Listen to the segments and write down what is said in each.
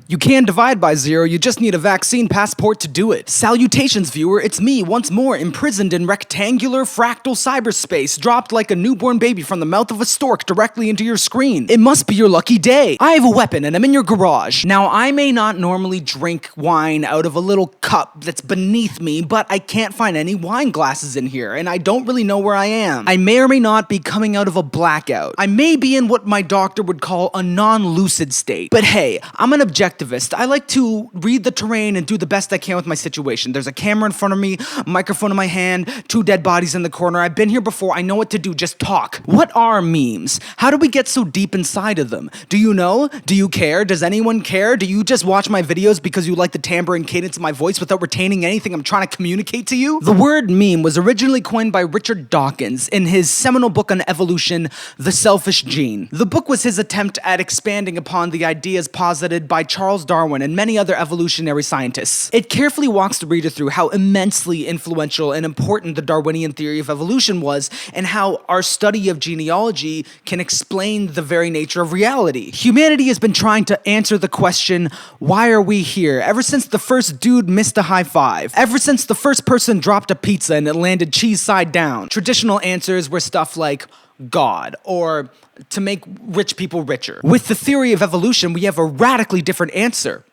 You can divide by zero, you just need a vaccine passport to do it. Salutations, viewer, it's me, once more, imprisoned in rectangular fractal cyberspace, dropped like a newborn baby from the mouth of a stork directly into your screen. It must be your lucky day. I have a weapon and I'm in your garage. Now, I may not normally drink wine out of a little cup that's beneath me, but I can't find any wine glasses in here, and I don't really know where I am. I may or may not be coming out of a blackout. I may be in what my doctor would call a non-lucid state. But hey, I'm an objectivist. I like to read the terrain and do the best I can with my situation. There's a camera in front of me, a microphone in my hand, 2 dead bodies in the corner. I've been here before. I know what to do. Just talk. What are memes? How do we get so deep inside of them? Do you know? Do you care? Does anyone care? Do you just watch my videos because you like the timbre and cadence of my voice without retaining anything I'm trying to communicate to you? The word meme was originally coined by Richard Dawkins in his seminal book on evolution, The Selfish Gene. The book was his attempt at expanding upon the ideas posited by Charles Darwin and many other evolutionary scientists. It carefully walks the reader through how immensely influential and important the Darwinian theory of evolution was, and how our study of genealogy can explain the very nature of reality. Humanity has been trying to answer the question, why are we here? Ever since the first dude missed a high five. Ever since the first person dropped a pizza and it landed cheese side down. Traditional answers were stuff like God, or to make rich people richer. With the theory of evolution, we have a radically different answer.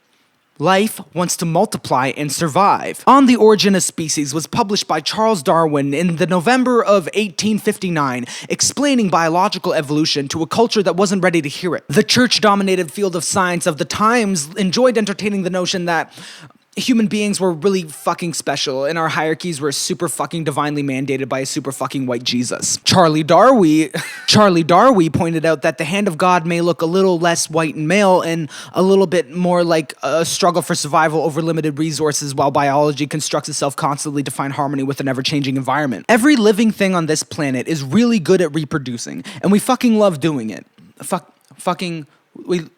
Life wants to multiply and survive. On the Origin of Species was published by Charles Darwin in the November of 1859, explaining biological evolution to a culture that wasn't ready to hear it. The church-dominated field of science of the times enjoyed entertaining the notion that human beings were really fucking special, and our hierarchies were super fucking divinely mandated by a super fucking white Jesus. Charlie Darwin pointed out that the hand of God may look a little less white and male and a little bit more like a struggle for survival over limited resources, while biology constructs itself constantly to find harmony with an ever-changing environment. Every living thing on this planet is really good at reproducing, and we fucking love doing it.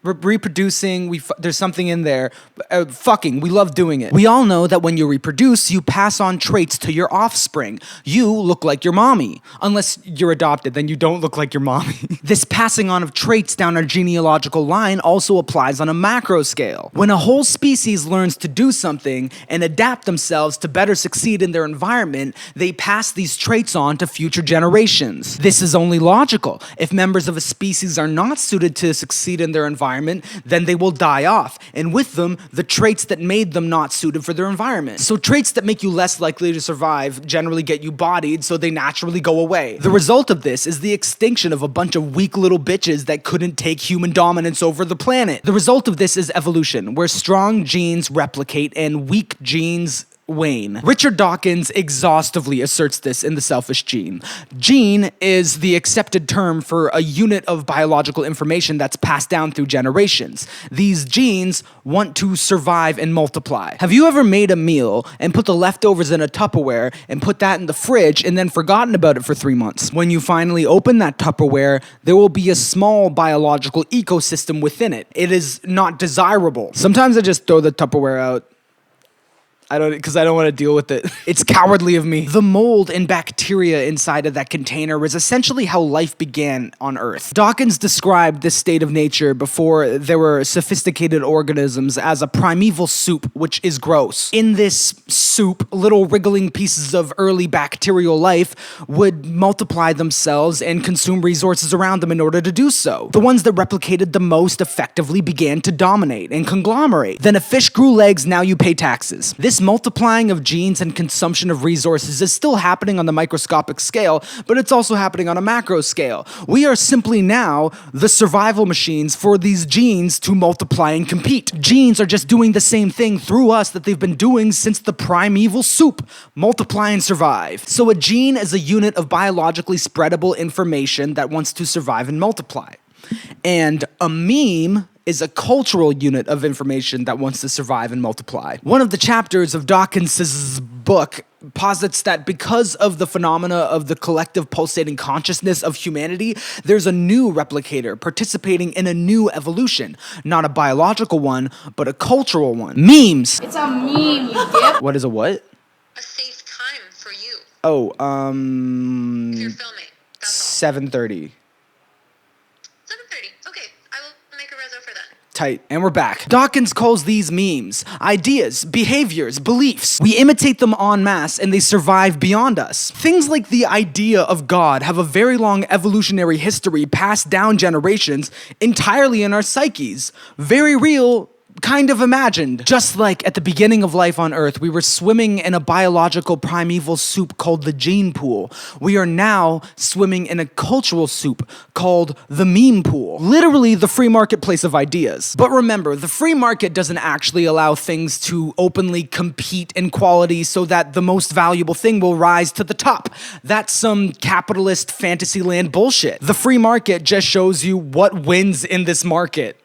Reproducing, there's something in there. We love doing it. We all know that when you reproduce, you pass on traits to your offspring. You look like your mommy. Unless you're adopted, then you don't look like your mommy. This passing on of traits down our genealogical line also applies on a macro scale. When a whole species learns to do something and adapt themselves to better succeed in their environment, they pass these traits on to future generations. This is only logical. If members of a species are not suited to succeed in their environment, then they will die off, and with them, the traits that made them not suited for their environment. So traits that make you less likely to survive generally get you bodied, so they naturally go away. The result of this is the extinction of a bunch of weak little bitches that couldn't take human dominance over the planet. The result of this is evolution, where strong genes replicate and weak genes wane. Richard Dawkins exhaustively asserts this in The Selfish Gene. Gene is the accepted term for a unit of biological information that's passed down through generations. These genes want to survive and multiply. Have you ever made a meal and put the leftovers in a Tupperware and put that in the fridge and then forgotten about it for 3 months? When you finally open that Tupperware, there will be a small biological ecosystem within it. It is not desirable. Sometimes I just throw the Tupperware out. Because I don't want to deal with it. It's cowardly of me. The mold and bacteria inside of that container was essentially how life began on Earth. Dawkins described this state of nature before there were sophisticated organisms as a primeval soup, which is gross. In this soup, little wriggling pieces of early bacterial life would multiply themselves and consume resources around them in order to do so. The ones that replicated the most effectively began to dominate and conglomerate. Then a fish grew legs, now you pay taxes. This multiplying of genes and consumption of resources is still happening on the microscopic scale, but it's also happening on a macro scale. We are simply now the survival machines for these genes to multiply and compete. Genes are just doing the same thing through us that they've been doing since the primeval soup: multiply and survive. So a gene is a unit of biologically spreadable information that wants to survive and multiply. And a meme is a cultural unit of information that wants to survive and multiply. One of the chapters of Dawkins' book posits that because of the phenomena of the collective pulsating consciousness of humanity, there's a new replicator participating in a new evolution. Not a biological one, but a cultural one. Memes! It's a meme, you dip. What is a what? A safe time for you. Oh, If you're filming. That's all. 7:30. 7:30. Okay. I will make a reso for that. Tight. And we're back. Dawkins calls these memes ideas, behaviors, beliefs. We imitate them en masse and they survive beyond us. Things like the idea of God have a very long evolutionary history passed down generations entirely in our psyches. Very real, kind of imagined. Just like at the beginning of life on Earth, we were swimming in a biological primeval soup called the gene pool. We are now swimming in a cultural soup called the meme pool. Literally the free marketplace of ideas. But remember, the free market doesn't actually allow things to openly compete in quality so that the most valuable thing will rise to the top. That's some capitalist fantasyland bullshit. The free market just shows you what wins in this market.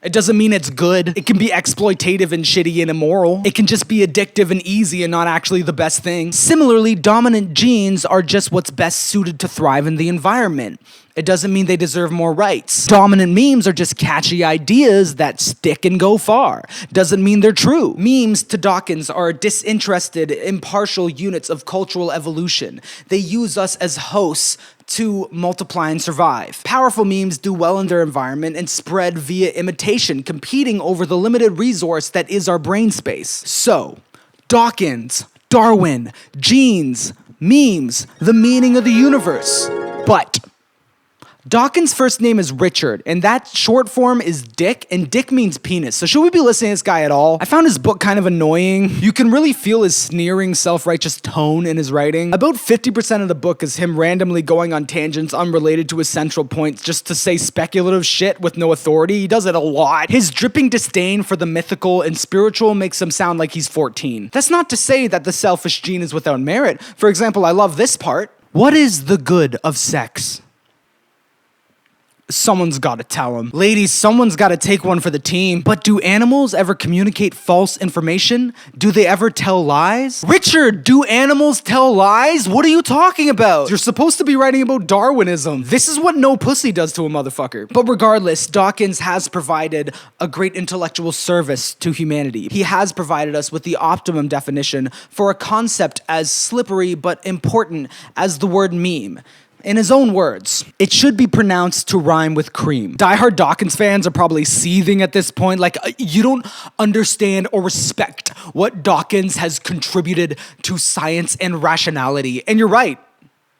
It doesn't mean it's good. It can be exploitative and shitty and immoral. It can just be addictive and easy and not actually the best thing. Similarly, dominant genes are just what's best suited to thrive in the environment. It doesn't mean they deserve more rights. Dominant memes are just catchy ideas that stick and go far. Doesn't mean they're true. Memes, to Dawkins, are disinterested, impartial units of cultural evolution. They use us as hosts to multiply and survive. Powerful memes do well in their environment and spread via imitation, competing over the limited resource that is our brain space. So, Dawkins, Darwin, genes, memes, the meaning of the universe. But Dawkins' first name is Richard, and that short form is Dick, and Dick means penis. So should we be listening to this guy at all? I found his book kind of annoying. You can really feel his sneering, self-righteous tone in his writing. About 50% of the book is him randomly going on tangents unrelated to his central points just to say speculative shit with no authority. He does it a lot. His dripping disdain for the mythical and spiritual makes him sound like he's 14. That's not to say that the selfish gene is without merit. For example, I love this part. What is the good of sex? Someone's gotta tell him. Ladies, someone's gotta take one for the team. But do animals ever communicate false information? Do they ever tell lies? Richard, do animals tell lies? What are you talking about? You're supposed to be writing about Darwinism. This is what no pussy does to a motherfucker. But regardless, Dawkins has provided a great intellectual service to humanity. He has provided us with the optimum definition for a concept as slippery but important as the word meme. In his own words, it should be pronounced to rhyme with cream. Die-hard Dawkins fans are probably seething at this point, like, you don't understand or respect what Dawkins has contributed to science and rationality. And you're right.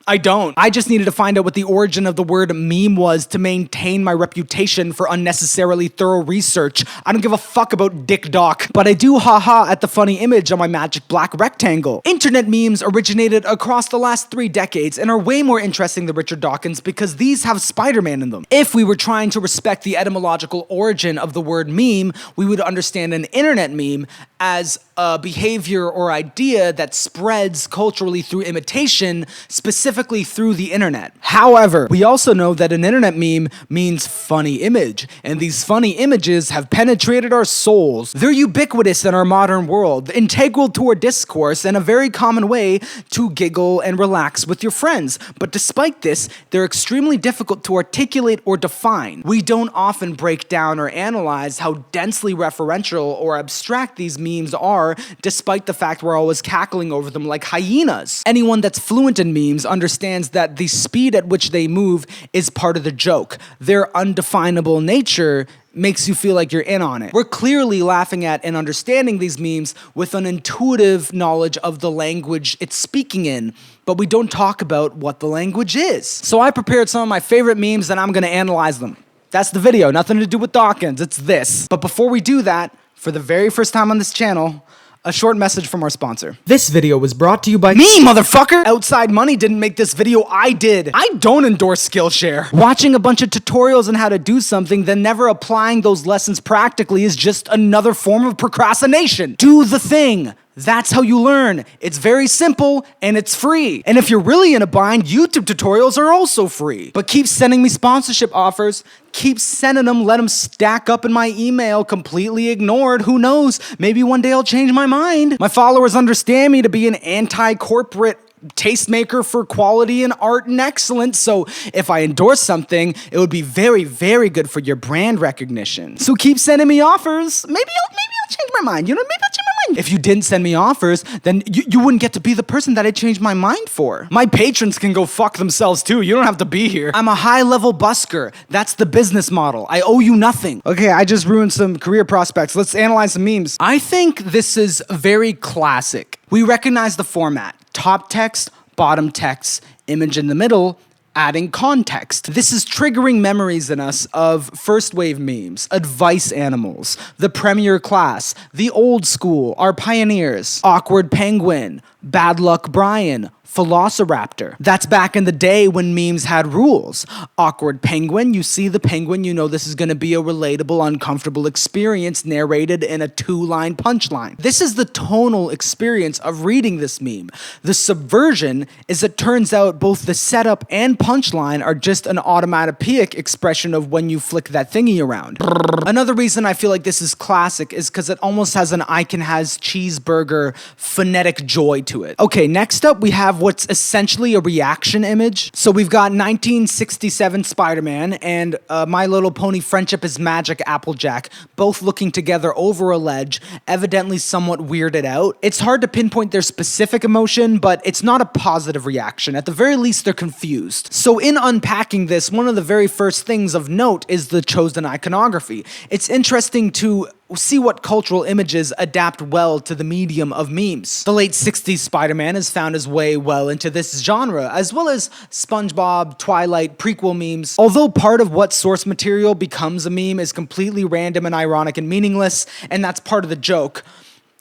I don't. I just needed to find out what the origin of the word meme was to maintain my reputation for unnecessarily thorough research. I don't give a fuck about Dick Doc, but I do haha at the funny image on my magic black rectangle. Internet memes originated across the last 3 decades and are way more interesting than Richard Dawkins because these have Spider-Man in them. If we were trying to respect the etymological origin of the word meme, we would understand an internet meme as a behavior or idea that spreads culturally through imitation, specifically through the internet. However, we also know that an internet meme means funny image, and these funny images have penetrated our souls. They're ubiquitous in our modern world, integral to our discourse, and a very common way to giggle and relax with your friends. But despite this, they're extremely difficult to articulate or define. We don't often break down or analyze how densely referential or abstract these memes are, despite the fact we're always cackling over them like hyenas. Anyone that's fluent in memes understands that the speed at which they move is part of the joke. Their undefinable nature makes you feel like you're in on it. We're clearly laughing at and understanding these memes with an intuitive knowledge of the language it's speaking in, but we don't talk about what the language is. So I prepared some of my favorite memes and I'm gonna analyze them. That's the video, nothing to do with Dawkins, it's this. But before we do that, for the very first time on this channel, a short message from our sponsor. This video was brought to you by me, motherfucker! Outside Money didn't make this video, I did. I don't endorse Skillshare. Watching a bunch of tutorials on how to do something, then never applying those lessons practically is just another form of procrastination. Do the thing. That's how you learn. It's very simple and it's free. And if you're really in a bind, YouTube tutorials are also free. But keep sending me sponsorship offers. Keep sending them. Let them stack up in my email, completely ignored. Who knows? Maybe one day I'll change my mind. My followers understand me to be an anti-corporate tastemaker for quality and art and excellence. So if I endorse something, it would be very, very good for your brand recognition. So keep sending me offers. Maybe I'll change my mind. Maybe I'll change my mind. If you didn't send me offers, then you wouldn't get to be the person that I changed my mind for. My patrons can go fuck themselves too. You don't have to be here. I'm a high-level busker. That's the business model. I owe you nothing. Okay, I just ruined some career prospects. Let's analyze some memes. I think this is very classic. We recognize the format. Top text, bottom text, image in the middle, adding context. This is triggering memories in us of first wave memes, advice animals, the premier class, the old school, our pioneers, awkward penguin, bad luck Brian, Velociraptor. That's back in the day when memes had rules. Awkward penguin, you see the penguin, you know this is going to be a relatable, uncomfortable experience narrated in a 2-line punchline. This is the tonal experience of reading this meme. The subversion is it turns out both the setup and punchline are just an automatopoeic expression of when you flick that thingy around. Another reason I feel like this is classic is because it almost has an Icon has cheeseburger phonetic joy to it. Okay, next up we have what's essentially a reaction image. So we've got 1967 Spider-Man and My Little Pony Friendship is Magic Applejack, both looking together over a ledge, evidently somewhat weirded out. It's hard to pinpoint their specific emotion, but it's not a positive reaction. At the very least, they're confused. So in unpacking this, one of the very first things of note is the chosen iconography. It's interesting to see what cultural images adapt well to the medium of memes. The late 60s Spider-Man has found his way well into this genre, as well as SpongeBob, Twilight, prequel memes. Although part of what source material becomes a meme is completely random and ironic and meaningless, and that's part of the joke,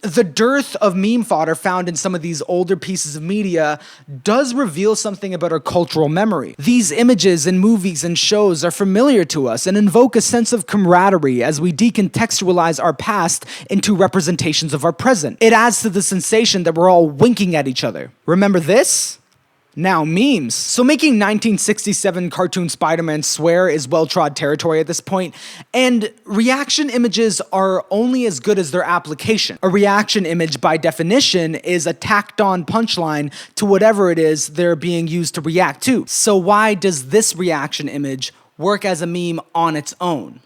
the dearth of meme fodder found in some of these older pieces of media does reveal something about our cultural memory. These images in movies and shows are familiar to us and invoke a sense of camaraderie as we decontextualize our past into representations of our present. It adds to the sensation that we're all winking at each other. Remember this? Now memes. So making 1967 cartoon Spider-Man swear is well-trod territory at this point, and reaction images are only as good as their application. A reaction image, by definition, is a tacked-on punchline to whatever it is they're being used to react to. So why does this reaction image work as a meme on its own?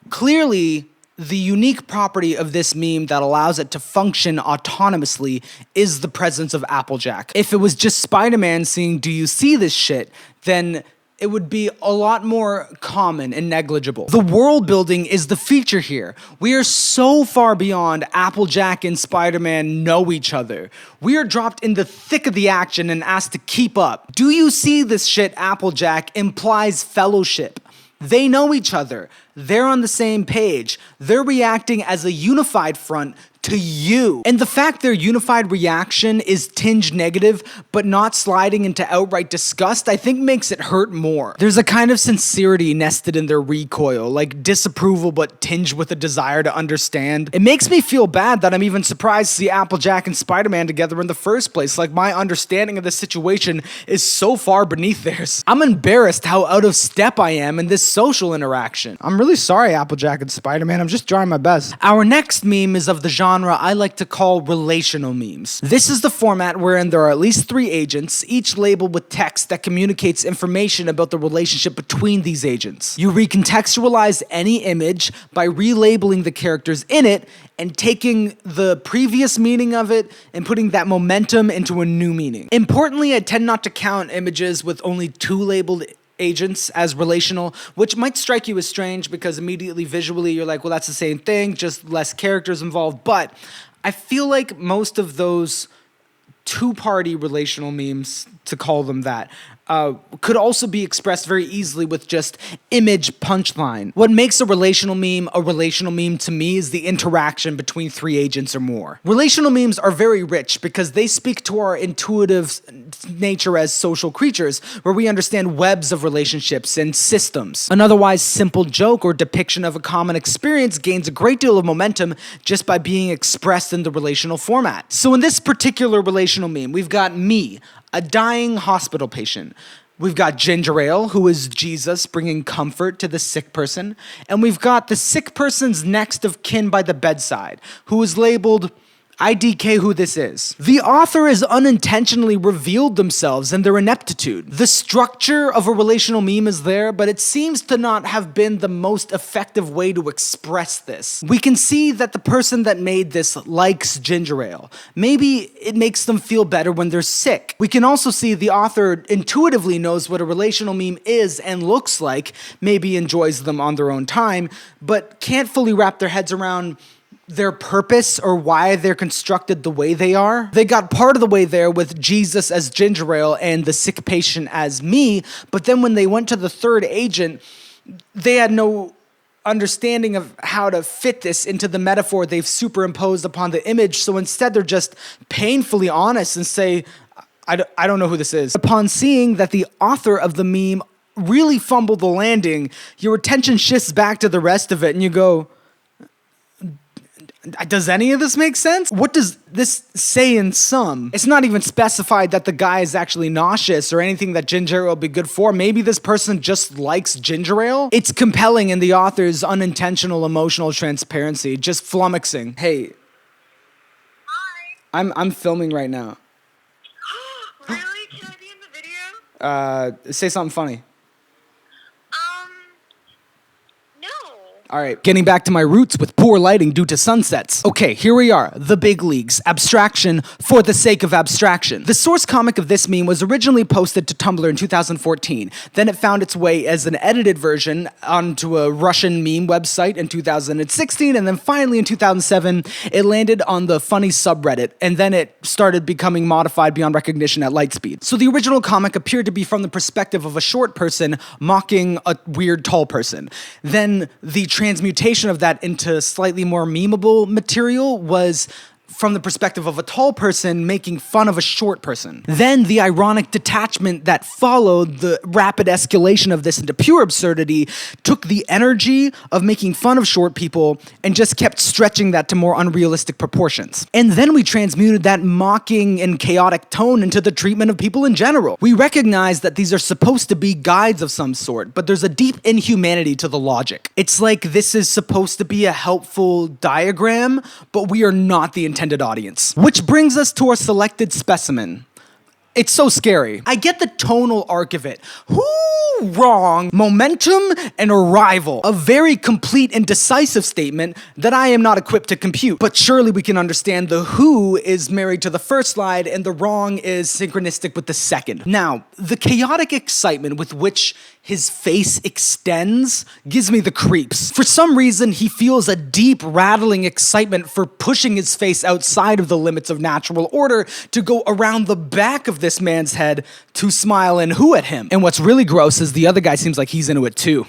Clearly, the unique property of this meme that allows it to function autonomously is the presence of Applejack. If it was just Spider-Man saying, "Do you see this shit?" then it would be a lot more common and negligible. The world building is the feature here. We are so far beyond Applejack and Spider-Man know each other. We are dropped in the thick of the action and asked to keep up. "Do you see this shit, Applejack?" implies fellowship. They know each other. They're on the same page. They're reacting as a unified front to you. And the fact their unified reaction is tinged negative, but not sliding into outright disgust, I think makes it hurt more. There's a kind of sincerity nested in their recoil, like disapproval but tinged with a desire to understand. It makes me feel bad that I'm even surprised to see Applejack and Spider-Man together in the first place. Like, my understanding of the situation is so far beneath theirs. I'm embarrassed how out of step I am in this social interaction. I'm really sorry, Applejack and Spider-Man. I'm just trying my best. Our next meme is of the genre I like to call relational memes. This is the format wherein there are at least 3 agents, each labeled with text that communicates information about the relationship between these agents. You recontextualize any image by relabeling the characters in it and taking the previous meaning of it and putting that momentum into a new meaning. Importantly, I tend not to count images with only 2 labeled agents as relational, which might strike you as strange because immediately visually you're like, well, that's the same thing, just less characters involved. But I feel like most of those 2-party relational memes, to call them that, could also be expressed very easily with just image punchline. What makes a relational meme to me is the interaction between 3 agents or more. Relational memes are very rich because they speak to our intuitive nature as social creatures, where we understand webs of relationships and systems. An otherwise simple joke or depiction of a common experience gains a great deal of momentum just by being expressed in the relational format. So in this particular relational meme, we've got me, a dying hospital patient. We've got Ginger Ale, who is Jesus bringing comfort to the sick person. And we've got the sick person's next of kin by the bedside, who is labeled IDK who this is. The author has unintentionally revealed themselves and their ineptitude. The structure of a relational meme is there, but it seems to not have been the most effective way to express this. We can see that the person that made this likes ginger ale. Maybe it makes them feel better when they're sick. We can also see the author intuitively knows what a relational meme is and looks like, maybe enjoys them on their own time, but can't fully wrap their heads around their purpose or why they're constructed the way they are. They got part of the way there with Jesus as ginger ale and the sick patient as me, but then when they went to the third agent, they had no understanding of how to fit this into the metaphor they've superimposed upon the image, so instead they're just painfully honest and say, I don't know who this is. Upon seeing that the author of the meme really fumbled the landing, your attention shifts back to the rest of it and you go, does any of this make sense? What does this say in sum? It's not even specified that the guy is actually nauseous or anything that ginger ale will be good for. Maybe this person just likes ginger ale. It's compelling in the author's unintentional emotional transparency, just flummoxing. Hey. Hi. I'm filming right now. Really? Can I be in the video? Say something funny. No. All right, getting back to my roots with poor lighting due to sunsets. Okay, here we are, the big leagues, abstraction for the sake of abstraction. The source comic of this meme was originally posted to Tumblr in 2014. Then it found its way as an edited version onto a Russian meme website in 2016, and then finally in 2007, it landed on the funny subreddit, and then it started becoming modified beyond recognition at light speed. So the original comic appeared to be from the perspective of a short person mocking a weird tall person. Then the transmutation of that into slightly more memeable material was from the perspective of a tall person making fun of a short person. Then the ironic detachment that followed the rapid escalation of this into pure absurdity took the energy of making fun of short people and just kept stretching that to more unrealistic proportions. And then we transmuted that mocking and chaotic tone into the treatment of people in general. We recognize that these are supposed to be guides of some sort, but there's a deep inhumanity to the logic. It's like this is supposed to be a helpful diagram, but we are not the intended audience. Which brings us to our selected specimen. It's so scary. I get the tonal arc of it. Wrong. Momentum and arrival. A very complete and decisive statement that I am not equipped to compute. But surely we can understand the who is married to the first slide and the wrong is synchronistic with the second. Now, the chaotic excitement with which his face extends gives me the creeps. For some reason, he feels a deep, rattling excitement for pushing his face outside of the limits of natural order to go around the back of this man's head to smile and who at him. And what's really gross is the other guy seems like he's into it too.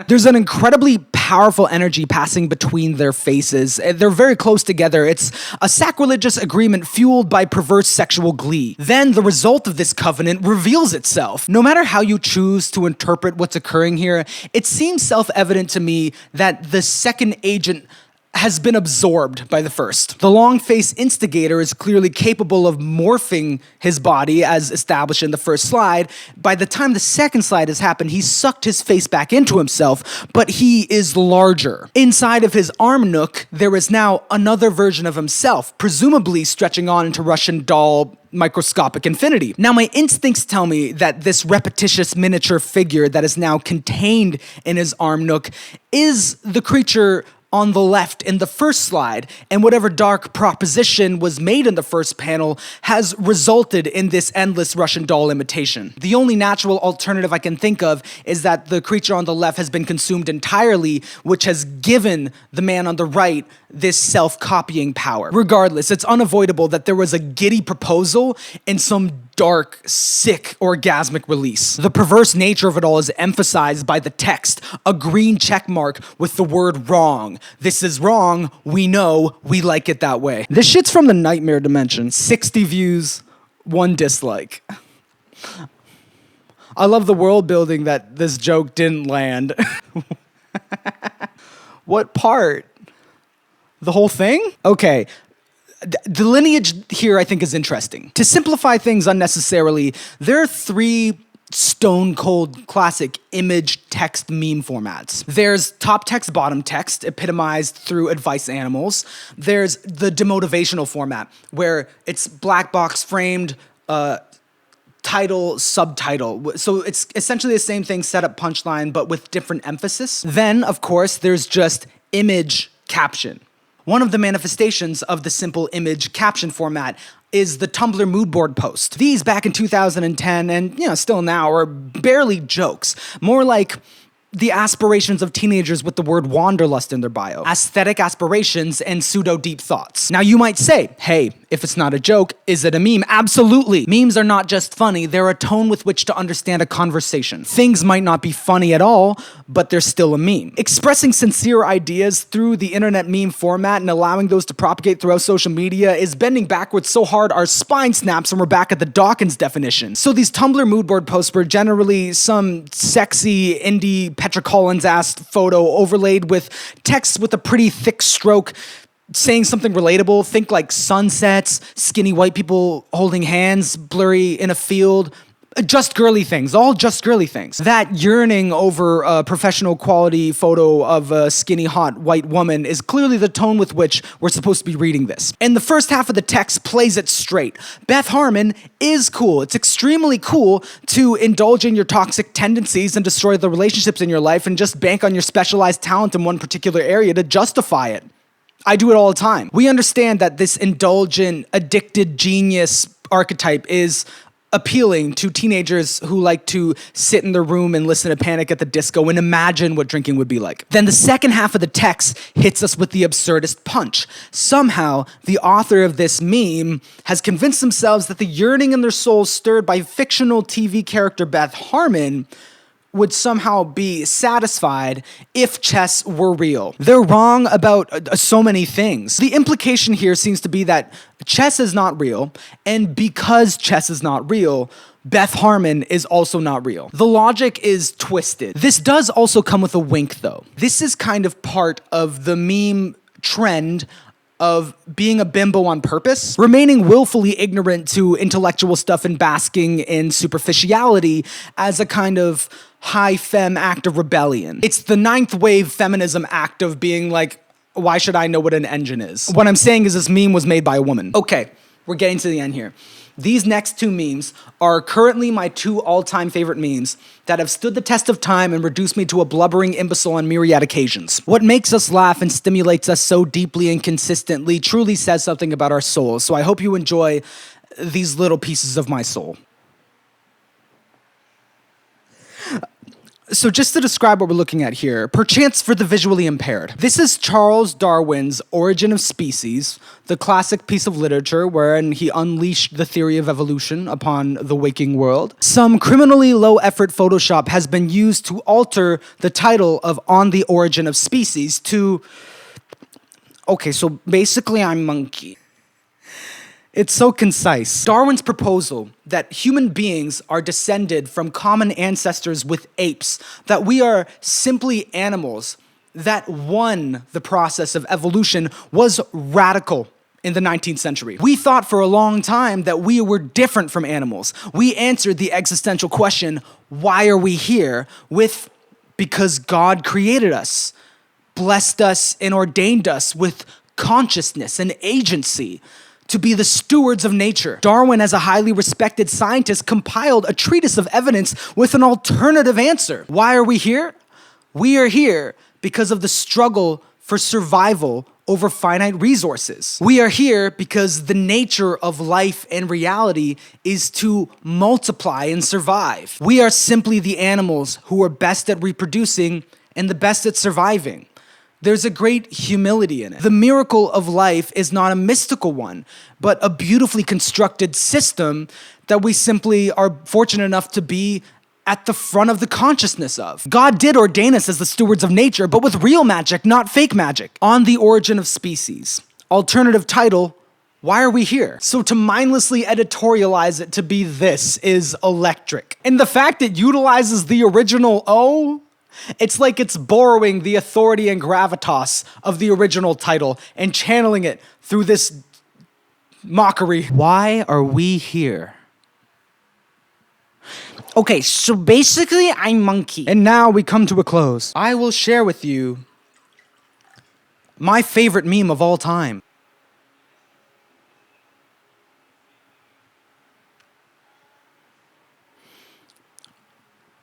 There's an incredibly powerful energy passing between their faces. They're very close together. It's a sacrilegious agreement fueled by perverse sexual glee. Then the result of this covenant reveals itself. No matter how you choose to interpret what's occurring here, it seems self-evident to me that the second agent has been absorbed by the first. The long-faced instigator is clearly capable of morphing his body as established in the first slide. By the time the second slide has happened, he's sucked his face back into himself, but he is larger. Inside of his arm nook, there is now another version of himself, presumably stretching on into Russian doll microscopic infinity. Now, my instincts tell me that this repetitious miniature figure that is now contained in his arm nook is the creature on the left in the first slide, and whatever dark proposition was made in the first panel has resulted in this endless Russian doll imitation. The only natural alternative I can think of is that the creature on the left has been consumed entirely, which has given the man on the right this self-copying power. Regardless, it's unavoidable that there was a giddy proposal and some dark, sick, orgasmic release. The perverse nature of it all is emphasized by the text, a green check mark with the word wrong. This is wrong, we know, we like it that way. This shit's from the nightmare dimension. 60 views, 1 dislike. I love the world building that this joke didn't land. What part? The whole thing? Okay. The lineage here, I think, is interesting. To simplify things unnecessarily, there are 3 stone cold classic image text meme formats. There's top text, bottom text, epitomized through advice animals. There's the demotivational format, where it's black box framed, title, subtitle. So it's essentially the same thing, setup, punchline, but with different emphasis. Then, of course, there's just image caption. One of the manifestations of the simple image caption format is the Tumblr mood board post. These back in 2010 and still now are barely jokes, more like the aspirations of teenagers with the word wanderlust in their bio, aesthetic aspirations and pseudo-deep thoughts. Now you might say, hey, if it's not a joke, is it a meme? Absolutely. Memes are not just funny, they're a tone with which to understand a conversation. Things might not be funny at all, but they're still a meme. Expressing sincere ideas through the internet meme format and allowing those to propagate throughout social media is bending backwards so hard our spine snaps and we're back at the Dawkins definition. So these Tumblr mood board posts were generally some sexy indie Petra Collins-ass photo overlaid with text with a pretty thick stroke saying something relatable. Think like sunsets, skinny white people holding hands, blurry in a field. Just girly things, all just girly things. That yearning over a professional quality photo of a skinny, hot white woman is clearly the tone with which we're supposed to be reading this. And the first half of the text plays it straight. Beth Harmon is cool. It's extremely cool to indulge in your toxic tendencies and destroy the relationships in your life and just bank on your specialized talent in one particular area to justify it. I do it all the time. We understand that this indulgent, addicted genius archetype is appealing to teenagers who like to sit in their room and listen to Panic at the Disco and imagine what drinking would be like. Then the second half of the text hits us with the absurdist punch. Somehow, the author of this meme has convinced themselves that the yearning in their souls stirred by fictional TV character Beth Harmon would somehow be satisfied if chess were real. They're wrong about so many things. The implication here seems to be that chess is not real, and because chess is not real, Beth Harmon is also not real. The logic is twisted. This does also come with a wink, though. This is kind of part of the meme trend of being a bimbo on purpose, remaining willfully ignorant to intellectual stuff and basking in superficiality as a kind of high femme act of rebellion. It's the ninth wave feminism act of being like, why should I know what an engine is? What I'm saying is this meme was made by a woman. Okay, we're getting to the end here. These next two memes are currently my two all-time favorite memes that have stood the test of time and reduced me to a blubbering imbecile on myriad occasions. What makes us laugh and stimulates us so deeply and consistently truly says something about our souls, so I hope you enjoy these little pieces of my soul. So just to describe what we're looking at here, perchance for the visually impaired. This is Charles Darwin's Origin of Species, the classic piece of literature wherein he unleashed the theory of evolution upon the waking world. Some criminally low-effort Photoshop has been used to alter the title of On the Origin of Species to... Okay, so basically I'm monkey. It's so concise. Darwin's proposal that human beings are descended from common ancestors with apes, that we are simply animals that won the process of evolution, was radical in the 19th century. We thought for a long time that we were different from animals. We answered the existential question, why are we here? With, because God created us, blessed us, and ordained us with consciousness and agency to be the stewards of nature. Darwin, as a highly respected scientist, compiled a treatise of evidence with an alternative answer. Why are we here? We are here because of the struggle for survival over finite resources. We are here because the nature of life and reality is to multiply and survive. We are simply the animals who are best at reproducing and the best at surviving. There's a great humility in it. The miracle of life is not a mystical one, but a beautifully constructed system that we simply are fortunate enough to be at the front of the consciousness of. God did ordain us as the stewards of nature, but with real magic, not fake magic. On the Origin of Species. Alternative title, why are we here? So to mindlessly editorialize it to be this is electric. And the fact it utilizes the original O, it's like it's borrowing the authority and gravitas of the original title and channeling it through this mockery. Why are we here? Okay, so basically, I'm monkey. And now we come to a close. I will share with you my favorite meme of all time.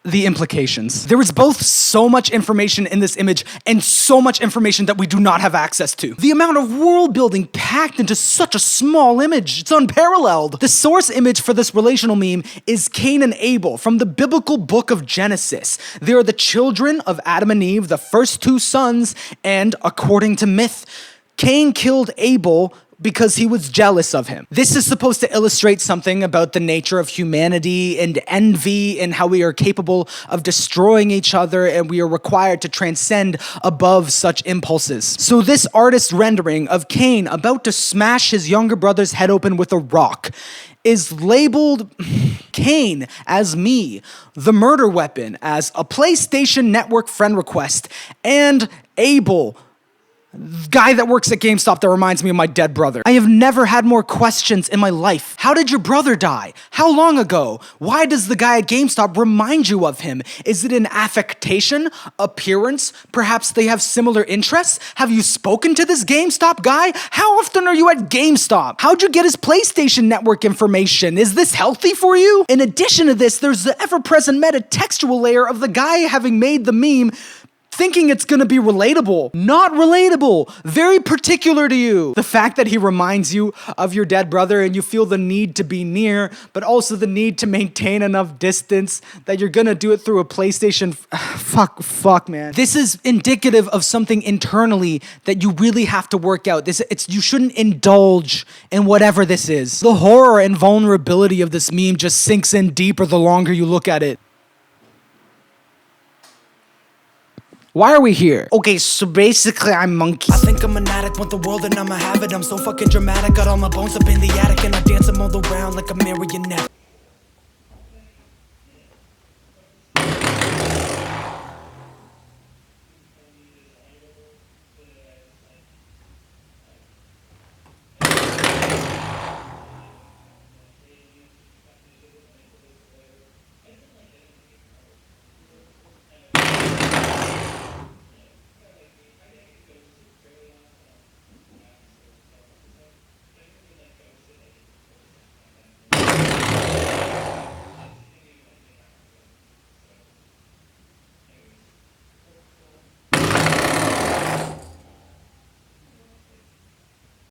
The implications. There is both so much information in this image and so much information that we do not have access to. The amount of world building packed into such a small image, it's unparalleled. The source image for this relational meme is Cain and Abel from the biblical book of Genesis. They are the children of Adam and Eve, the first two sons, and according to myth, Cain killed Abel because he was jealous of him. This is supposed to illustrate something about the nature of humanity and envy and how we are capable of destroying each other and we are required to transcend above such impulses. So this artist's rendering of Cain about to smash his younger brother's head open with a rock is labeled Cain as me, the murder weapon as a PlayStation Network friend request, and Abel, guy that works at GameStop that reminds me of my dead brother. I have never had more questions in my life. How did your brother die? How long ago? Why does the guy at GameStop remind you of him? Is it an affectation? Appearance? Perhaps they have similar interests? Have you spoken to this GameStop guy? How often are you at GameStop? How'd you get his PlayStation Network information? Is this healthy for you? In addition to this, there's the ever-present meta-textual layer of the guy having made the meme thinking it's gonna be relatable. Not relatable. Very particular to you. The fact that he reminds you of your dead brother and you feel the need to be near, but also the need to maintain enough distance that you're gonna do it through a PlayStation. Fuck, man. This is indicative of something internally that you really have to work out. You shouldn't indulge in whatever this is. The horror and vulnerability of this meme just sinks in deeper the longer you look at it. Why are we here? Okay, so basically, I'm monkey. I think I'm an addict, want the world and I'ma have it. I'm so fucking dramatic, got all my bones up in the attic and I dance them all around like a marionette.